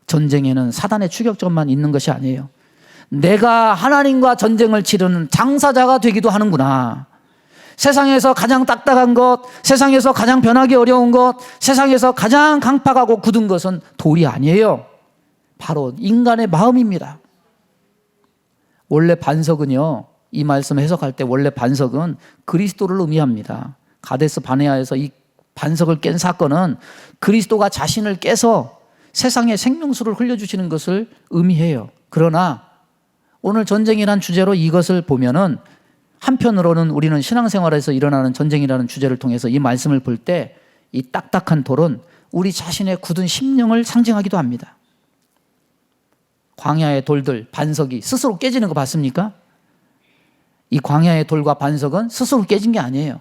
전쟁에는 사단의 추격전만 있는 것이 아니에요. 내가 하나님과 전쟁을 치르는 장사자가 되기도 하는구나. 세상에서 가장 딱딱한 것, 세상에서 가장 변하기 어려운 것, 세상에서 가장 강팍하고 굳은 것은 돌이 아니에요. 바로 인간의 마음입니다. 원래 반석은요, 이 말씀 해석할 때 원래 반석은 그리스도를 의미합니다. 가데스 바네아에서 이 반석을 깬 사건은 그리스도가 자신을 깨서 세상에 생명수를 흘려주시는 것을 의미해요. 그러나 오늘 전쟁이란 주제로 이것을 보면은 한편으로는 우리는 신앙생활에서 일어나는 전쟁이라는 주제를 통해서 이 말씀을 볼 때 이 딱딱한 돌은 우리 자신의 굳은 심령을 상징하기도 합니다. 광야의 돌들, 반석이 스스로 깨지는 거 봤습니까? 이 광야의 돌과 반석은 스스로 깨진 게 아니에요.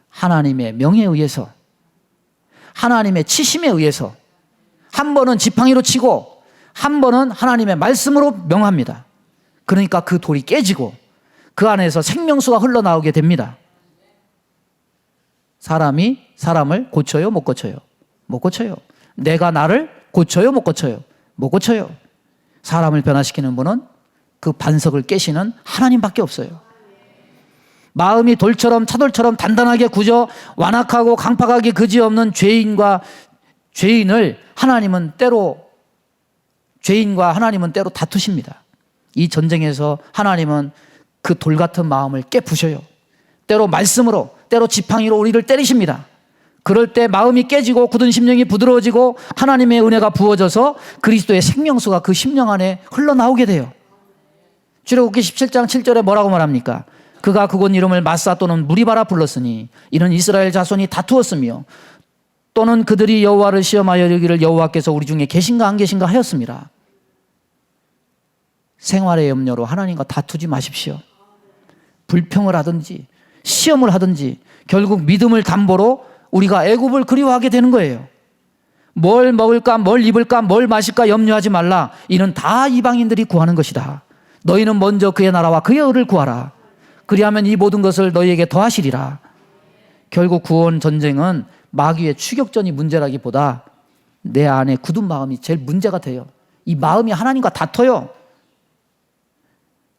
하나님의 명에 의해서, 하나님의 치심에 의해서 한 번은 지팡이로 치고 한 번은 하나님의 말씀으로 명합니다. 그러니까 그 돌이 깨지고 그 안에서 생명수가 흘러나오게 됩니다. 사람이 사람을 고쳐요? 못 고쳐요? 못 고쳐요. 내가 나를 고쳐요? 못 고쳐요? 못 고쳐요. 사람을 변화시키는 분은 그 반석을 깨시는 하나님밖에 없어요. 마음이 돌처럼 차돌처럼 단단하게 굳어 완악하고 강팍하기 그지없는 죄인을 하나님은 때로 다투십니다. 이 전쟁에서 하나님은 그 돌 같은 마음을 깨부셔요. 때로 말씀으로, 때로 지팡이로 우리를 때리십니다. 그럴 때 마음이 깨지고 굳은 심령이 부드러워지고 하나님의 은혜가 부어져서 그리스도의 생명수가 그 심령 안에 흘러나오게 돼요. 출애굽기 17장 7절에 뭐라고 말합니까? 그가 그곳 이름을 마사 또는 무리바라 불렀으니 이는 이스라엘 자손이 다투었으며 또는 그들이 여호와를 시험하여 이르기를 여호와께서 우리 중에 계신가 안 계신가 하였습니다. 생활의 염려로 하나님과 다투지 마십시오. 불평을 하든지 시험을 하든지 결국 믿음을 담보로 우리가 애굽을 그리워하게 되는 거예요. 뭘 먹을까, 뭘 입을까, 뭘 마실까 염려하지 말라. 이는 다 이방인들이 구하는 것이다. 너희는 먼저 그의 나라와 그의 의를 구하라. 그리하면 이 모든 것을 너희에게 더하시리라. 결국 구원 전쟁은 마귀의 추격전이 문제라기보다 내 안에 굳은 마음이 제일 문제가 돼요. 이 마음이 하나님과 다퉈요.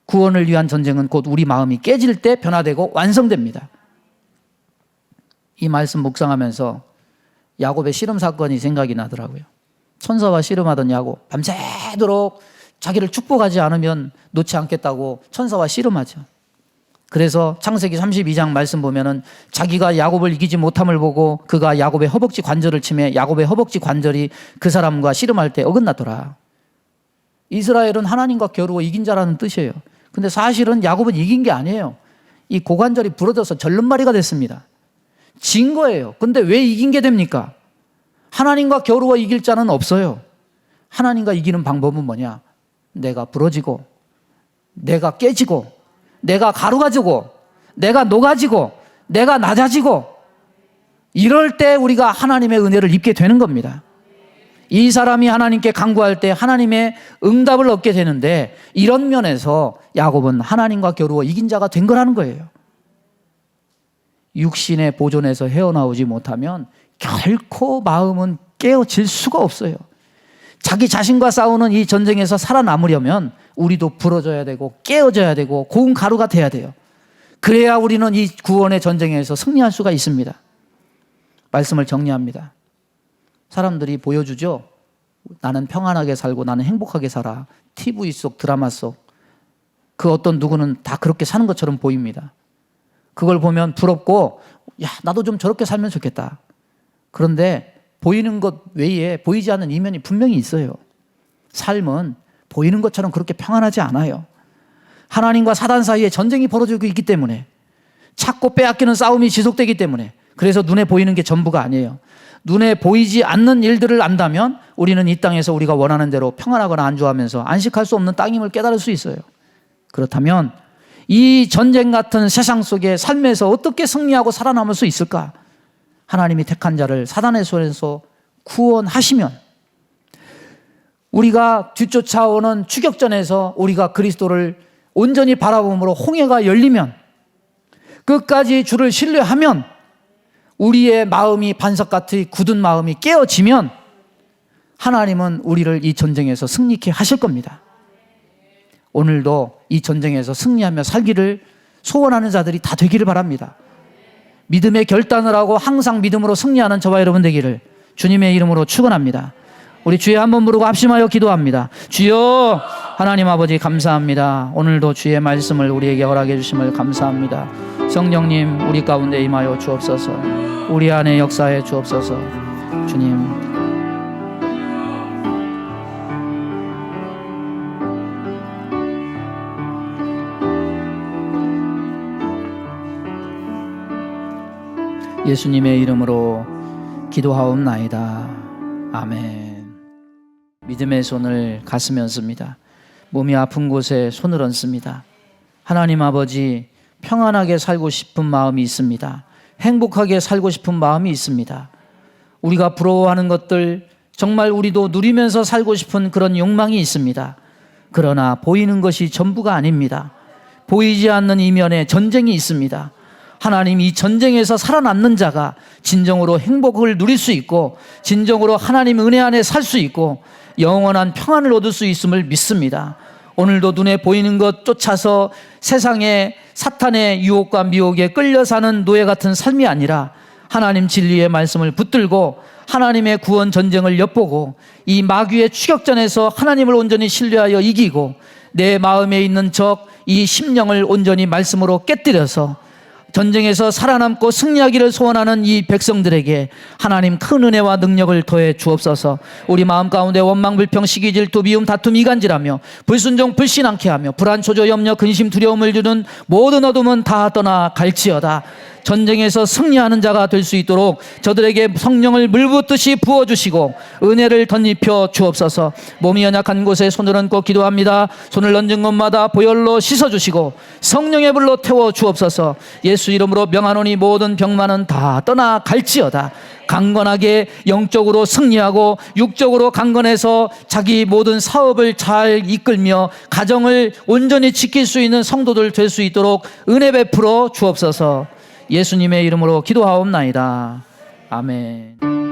구원을 위한 전쟁은 곧 우리 마음이 깨질 때 변화되고 완성됩니다. 이 말씀 묵상하면서 야곱의 씨름 사건이 생각이 나더라고요. 천사와 씨름하던 야곱, 밤새도록 자기를 축복하지 않으면 놓지 않겠다고 천사와 씨름하죠. 그래서 창세기 32장 말씀 보면은 자기가 야곱을 이기지 못함을 보고 그가 야곱의 허벅지 관절을 치매 야곱의 허벅지 관절이 그 사람과 씨름할 때 어긋났더라. 이스라엘은 하나님과 겨루어 이긴 자라는 뜻이에요. 근데 사실은 야곱은 이긴 게 아니에요. 이 고관절이 부러져서 절름발이가 됐습니다. 진 거예요. 근데 왜 이긴 게 됩니까? 하나님과 겨루어 이길 자는 없어요. 하나님과 이기는 방법은 뭐냐? 내가 부러지고 내가 깨지고 내가 가루가지고 내가 녹아지고 내가 낮아지고 이럴 때 우리가 하나님의 은혜를 입게 되는 겁니다. 이 사람이 하나님께 간구할 때 하나님의 응답을 얻게 되는데 이런 면에서 야곱은 하나님과 겨루어 이긴 자가 된 거라는 거예요. 육신의 보존에서 헤어나오지 못하면 결코 마음은 깨어질 수가 없어요. 자기 자신과 싸우는 이 전쟁에서 살아남으려면 우리도 부러져야 되고 깨어져야 되고 고운 가루가 돼야 돼요. 그래야 우리는 이 구원의 전쟁에서 승리할 수가 있습니다. 말씀을 정리합니다. 사람들이 보여주죠. 나는 평안하게 살고 나는 행복하게 살아. TV 속 드라마 속 그 어떤 누구는 다 그렇게 사는 것처럼 보입니다. 그걸 보면 부럽고 야 나도 좀 저렇게 살면 좋겠다. 그런데 보이는 것 외에 보이지 않는 이면이 분명히 있어요. 삶은 보이는 것처럼 그렇게 평안하지 않아요. 하나님과 사단 사이에 전쟁이 벌어지고 있기 때문에 찾고 빼앗기는 싸움이 지속되기 때문에 그래서 눈에 보이는 게 전부가 아니에요. 눈에 보이지 않는 일들을 안다면 우리는 이 땅에서 우리가 원하는 대로 평안하거나 안주하면서 안식할 수 없는 땅임을 깨달을 수 있어요. 그렇다면 이 전쟁 같은 세상 속의 삶에서 어떻게 승리하고 살아남을 수 있을까? 하나님이 택한 자를 사단의 손에서 구원하시면 우리가 뒤쫓아오는 추격전에서 우리가 그리스도를 온전히 바라봄으로 홍해가 열리면 끝까지 주를 신뢰하면 우리의 마음이 반석같이 굳은 마음이 깨어지면 하나님은 우리를 이 전쟁에서 승리케 하실 겁니다. 오늘도 이 전쟁에서 승리하며 살기를 소원하는 자들이 다 되기를 바랍니다. 믿음의 결단을 하고 항상 믿음으로 승리하는 저와 여러분 되기를 주님의 이름으로 축원합니다. 우리 주의 한번 부르고 합심하여 기도합니다. 주여 하나님 아버지 감사합니다. 오늘도 주의 말씀을 우리에게 허락해 주심을 감사합니다. 성령님 우리 가운데 임하여 주옵소서. 우리 안에 역사해 주옵소서. 주님 예수님의 이름으로 기도하옵나이다. 아멘. 믿음의 손을 가슴에 얹습니다. 몸이 아픈 곳에 손을 얹습니다. 하나님 아버지 평안하게 살고 싶은 마음이 있습니다. 행복하게 살고 싶은 마음이 있습니다. 우리가 부러워하는 것들 정말 우리도 누리면서 살고 싶은 그런 욕망이 있습니다. 그러나 보이는 것이 전부가 아닙니다. 보이지 않는 이면에 전쟁이 있습니다. 하나님 이 전쟁에서 살아남는 자가 진정으로 행복을 누릴 수 있고 진정으로 하나님 은혜 안에 살 수 있고 영원한 평안을 얻을 수 있음을 믿습니다. 오늘도 눈에 보이는 것 쫓아서 세상의 사탄의 유혹과 미혹에 끌려 사는 노예 같은 삶이 아니라 하나님 진리의 말씀을 붙들고 하나님의 구원 전쟁을 엿보고 이 마귀의 추격전에서 하나님을 온전히 신뢰하여 이기고 내 마음에 있는 적 이 심령을 온전히 말씀으로 깨뜨려서 전쟁에서 살아남고 승리하기를 소원하는 이 백성들에게 하나님 큰 은혜와 능력을 더해 주옵소서. 우리 마음 가운데 원망, 불평, 시기, 질투, 미움, 다툼, 이간질하며 불순종, 불신앙케 하며 불안, 초조, 염려, 근심, 두려움을 주는 모든 어둠은 다 떠나 갈지어다. 전쟁에서 승리하는 자가 될 수 있도록 저들에게 성령을 물붓듯이 부어주시고 은혜를 덧입혀 주옵소서. 몸이 연약한 곳에 손을 얹고 기도합니다. 손을 얹은 곳마다 보혈로 씻어주시고 성령의 불로 태워 주옵소서. 예수 이름으로 명하노니 모든 병만은 다 떠나 갈지어다. 강건하게 영적으로 승리하고 육적으로 강건해서 자기 모든 사업을 잘 이끌며 가정을 온전히 지킬 수 있는 성도들 될 수 있도록 은혜 베풀어 주옵소서. 예수님의 이름으로 기도하옵나이다. 아멘.